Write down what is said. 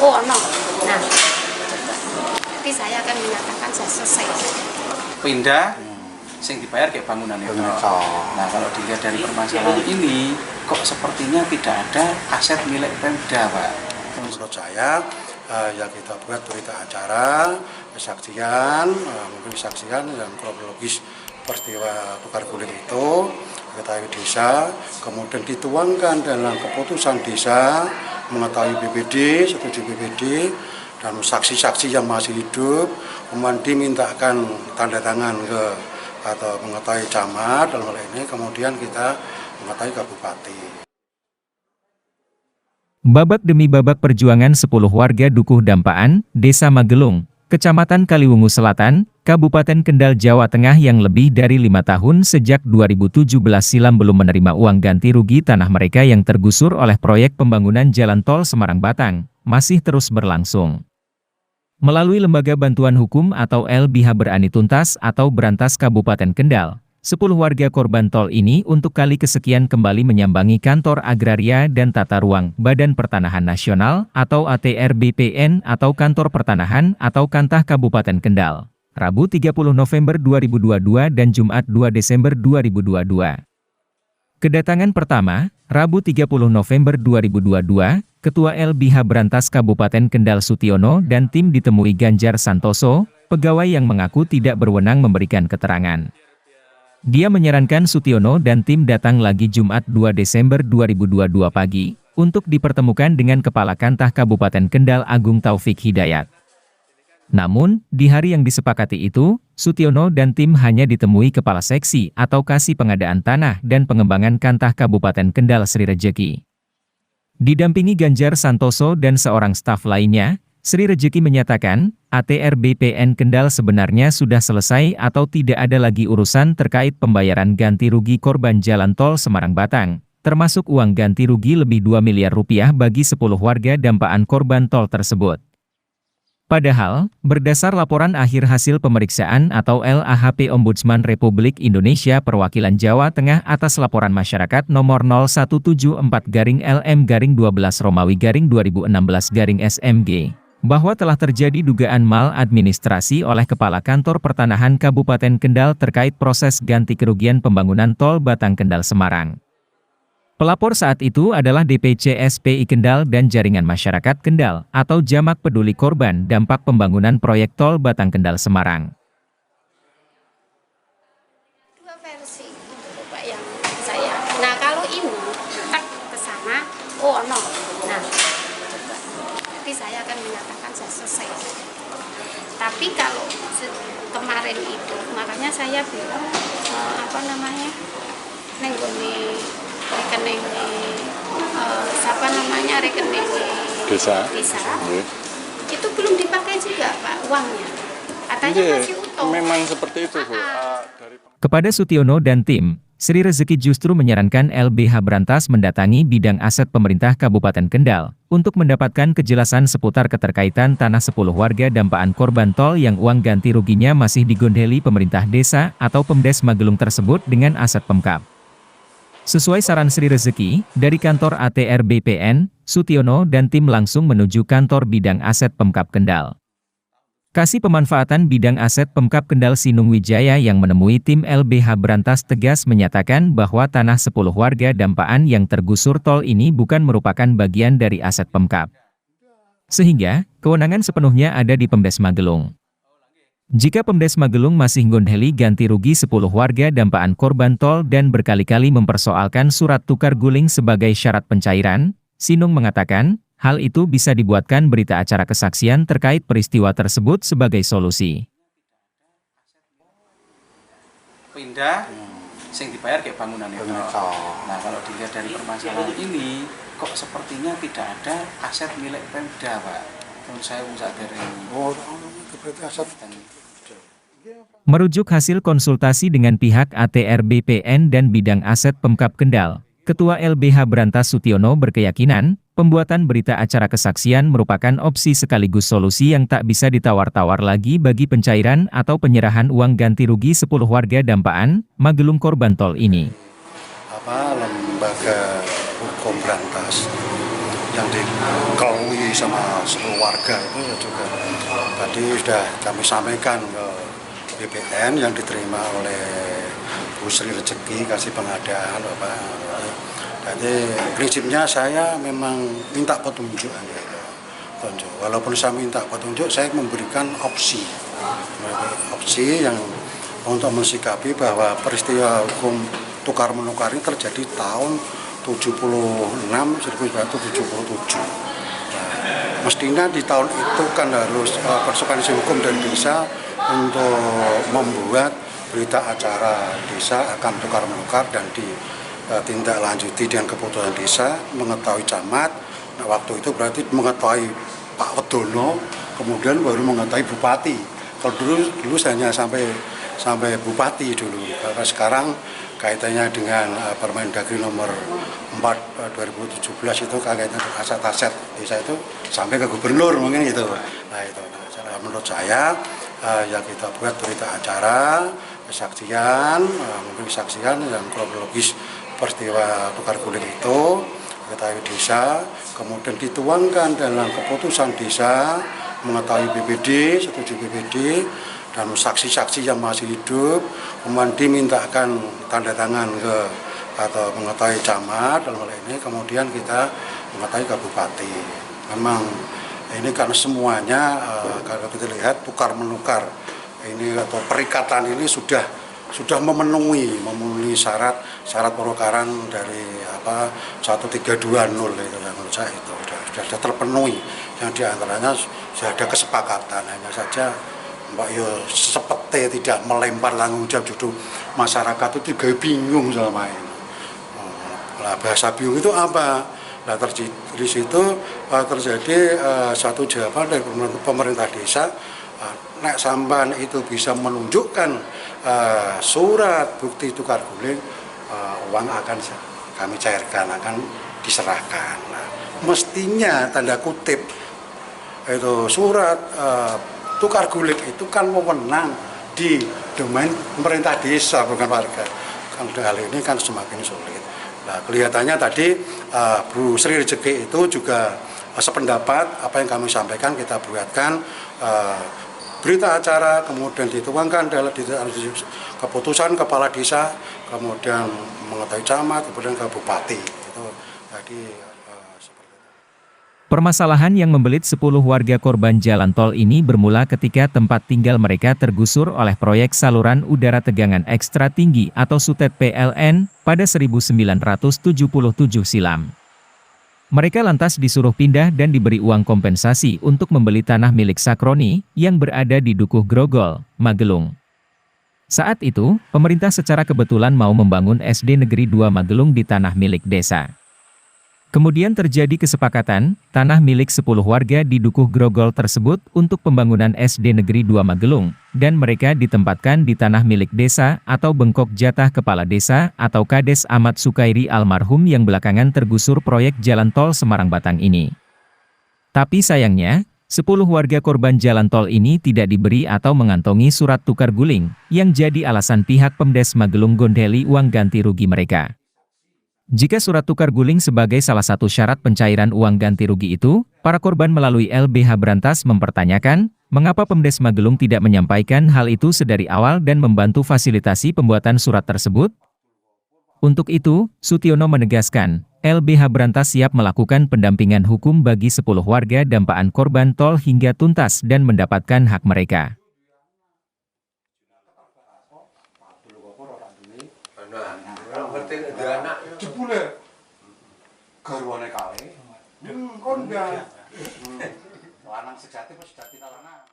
oh no. Nah, nanti saya akan menyatakan saya selesai. Pindah, sing dibayar kayak bangunan itu. Nah, kalau dilihat dari permasalahan ini, kok sepertinya tidak ada aset milik Pemda, Pak. Menurut saya, ya kita buat berita acara, kesaksian, mungkin kesaksian yang kronologis peristiwa tukar guling itu, diketahui desa, kemudian dituangkan dalam keputusan desa, mengetahui BPD, setuju BPD, dan saksi-saksi yang masih hidup, kemudian dimintakan tanda tangan ke atau mengetahui camat, dalam hal ini kemudian kita mengetahui ke bupati. Babak demi babak perjuangan 10 warga Dukuh Dampaan, Desa Magelung, Kecamatan Kaliwungu Selatan, Kabupaten Kendal, Jawa Tengah yang lebih dari 5 tahun sejak 2017 silam belum menerima uang ganti rugi tanah mereka yang tergusur oleh proyek pembangunan Jalan Tol Semarang-Batang, masih terus berlangsung. Melalui Lembaga Bantuan Hukum atau LBH Berani Tuntas atau Berantas Kabupaten Kendal, 10 warga korban tol ini untuk kali kesekian kembali menyambangi Kantor Agraria dan Tata Ruang Badan Pertanahan Nasional atau ATR BPN atau Kantor Pertanahan atau Kantah Kabupaten Kendal, Rabu 30 November 2022 dan Jumat 2 Desember 2022. Kedatangan pertama, Rabu 30 November 2022, Ketua LBH Berantas Kabupaten Kendal Sutiono dan tim ditemui Ganjar Santoso, pegawai yang mengaku tidak berwenang memberikan keterangan. Dia menyarankan Sutiono dan tim datang lagi Jumat 2 Desember 2022 pagi, untuk dipertemukan dengan Kepala Kantah Kabupaten Kendal Agung Taufik Hidayat. Namun, di hari yang disepakati itu, Sutiono dan tim hanya ditemui Kepala Seksi atau Kasih Pengadaan Tanah dan Pengembangan Kantah Kabupaten Kendal Sri Rejeki. Didampingi Ganjar Santoso dan seorang staf lainnya, Sri Rejeki menyatakan, ATR BPN Kendal sebenarnya sudah selesai atau tidak ada lagi urusan terkait pembayaran ganti rugi korban Jalan Tol Semarang-Batang, termasuk uang ganti rugi lebih 2 miliar rupiah bagi 10 warga dampaan korban tol tersebut. Padahal, berdasar laporan akhir hasil pemeriksaan atau LAHP Ombudsman Republik Indonesia Perwakilan Jawa Tengah atas laporan masyarakat nomor 0174-LM-12-Romawi-2016-SMG, bahwa telah terjadi dugaan maladministrasi oleh Kepala Kantor Pertanahan Kabupaten Kendal terkait proses ganti kerugian pembangunan tol Batang Kendal Semarang. Pelapor saat itu adalah DPC SPI Kendal dan Jaringan Masyarakat Kendal atau Jamak Peduli Korban Dampak Pembangunan Proyek Tol Batang Kendal Semarang. Dua versi itu Pak yang saya. Nah kalau ini tak ke sana, oh no. Nah, nanti saya akan menyatakan saya selesai. Tapi kalau kemarin itu, makanya saya bilang nenggoni rekening rekening desa itu belum dipakai juga Pak uangnya, katanya masih utuh. Memang seperti itu Bu. Kepada Sutiono dan tim, Sri Rejeki justru menyarankan LBH Berantas mendatangi bidang aset pemerintah Kabupaten Kendal untuk mendapatkan kejelasan seputar keterkaitan tanah 10 warga dampaan korban tol yang uang ganti ruginya masih digondeli pemerintah desa atau Pemdes Magelung tersebut dengan aset Pemkab. Sesuai saran Sri Rejeki, dari kantor ATR BPN, Sutiono dan tim langsung menuju kantor bidang aset Pemkab Kendal. Kasih Pemanfaatan Bidang Aset Pemkab Kendal Sinung Wijaya yang menemui tim LBH Berantas tegas menyatakan bahwa tanah 10 warga dampaan yang tergusur tol ini bukan merupakan bagian dari aset Pemkab. Sehingga, kewenangan sepenuhnya ada di Pemdes Magelung. Jika Pemdes Magelung masih gondheli ganti rugi 10 warga dampaan korban tol dan berkali-kali mempersoalkan surat tukar guling sebagai syarat pencairan, Sinung mengatakan, hal itu bisa dibuatkan berita acara kesaksian terkait peristiwa tersebut sebagai solusi. Pindah, sing dibayar kayak bangunan itu. Nah, kalau dilihat dari permasalahan ini, kok sepertinya tidak ada aset milik Pemda, Pak. Menurut saya dari aset. Merujuk hasil konsultasi dengan pihak ATR BPN dan bidang aset Pemkab Kendal, Ketua LBH Berantas Sutiono berkeyakinan, pembuatan berita acara kesaksian merupakan opsi sekaligus solusi yang tak bisa ditawar-tawar lagi bagi pencairan atau penyerahan uang ganti rugi 10 warga dampaan Magelung korban tol ini. Lembaga hukum berantas yang dikeluhi sama seluruh warga itu ya juga tadi sudah kami sampaikan ke BPN yang diterima oleh Bu Sri Rezeki kasih pengadaan Bapak. Jadi prinsipnya saya memang minta petunjuk aja. Walaupun saya minta petunjuk, saya memberikan opsi yang untuk mensikapi bahwa peristiwa hukum tukar menukar ini terjadi tahun 1977. Mestinya di tahun itu kan harus konsekuensi hukum dari desa untuk membuat berita acara desa akan tukar menukar dan ditindaklanjuti dengan keputusan desa, mengetahui camat. Nah, waktu itu berarti mengetahui Pak Wedono, kemudian baru mengetahui bupati. Kalau dulu hanya sampai bupati dulu. Karena sekarang kaitannya dengan Permendagri nomor 4 2017 itu kaitannya aset-aset desa itu sampai ke gubernur mungkin gitu. Nah itu menurut saya yang kita buat berita acara kesaksian, mungkin kesaksian yang kronologis peristiwa tukar guling itu mengetahui desa, kemudian dituangkan dalam keputusan desa, mengetahui BPD, setuju BPD, dan saksi-saksi yang masih hidup, kemudian dimintakan tanda tangan ke atau mengetahui camat dalam hal ini, kemudian kita mengetahui ke bupati. Memang ini karena semuanya kalau kita lihat tukar menukar ini atau perikatan ini sudah memenuhi syarat penukaran dari 1320 itu menurut saya itu sudah terpenuhi, yang diantaranya sudah ada kesepakatan, hanya saja Mbak yo seperti tidak melempar tanggung jawab, justru masyarakat itu juga bingung selama ini. Nah, bahasa bingung itu apa? Nah, di situ terjadi satu jawaban dari pemerintah desa, nek sampan itu bisa menunjukkan surat bukti tukar guling, uang akan kami cairkan, akan diserahkan. Nah, mestinya tanda kutip itu surat tukar guling itu kan wewenang di domain pemerintah desa bukan warga. Kan hal ini kan semakin sulit. Nah, kelihatannya tadi Bu Sri Rezeki itu juga sependapat apa yang kami sampaikan, kita buatkan berita acara, kemudian dituangkan dalam keputusan kepala desa, kemudian mengetahui camat, kemudian ke bupati. Itu tadi seperti itu. Permasalahan yang membelit 10 warga korban jalan tol ini bermula ketika tempat tinggal mereka tergusur oleh proyek saluran udara tegangan ekstra tinggi atau SUTED PLN pada 1977 silam. Mereka lantas disuruh pindah dan diberi uang kompensasi untuk membeli tanah milik Sakroni yang berada di Dukuh Grogol, Magelung. Saat itu, pemerintah secara kebetulan mau membangun SD Negeri 2 Magelung di tanah milik desa. Kemudian terjadi kesepakatan, tanah milik 10 warga di Dukuh Grogol tersebut untuk pembangunan SD Negeri 2 Magelung, dan mereka ditempatkan di tanah milik desa atau bengkok jatah kepala desa atau Kades Ahmad Sukairi almarhum yang belakangan tergusur proyek jalan tol Semarang-Batang ini. Tapi sayangnya, 10 warga korban jalan tol ini tidak diberi atau mengantongi surat tukar guling, yang jadi alasan pihak Pemdes Magelung gondeli uang ganti rugi mereka. Jika surat tukar guling sebagai salah satu syarat pencairan uang ganti rugi itu, para korban melalui LBH Brantas mempertanyakan, mengapa Pemdes Magelung tidak menyampaikan hal itu sedari awal dan membantu fasilitasi pembuatan surat tersebut? Untuk itu, Sutiono menegaskan, LBH Brantas siap melakukan pendampingan hukum bagi 10 warga dampaan korban tol hingga tuntas dan mendapatkan hak mereka. Jebule garwane kali. Kondan. Lanang sejati apa sejati lanang?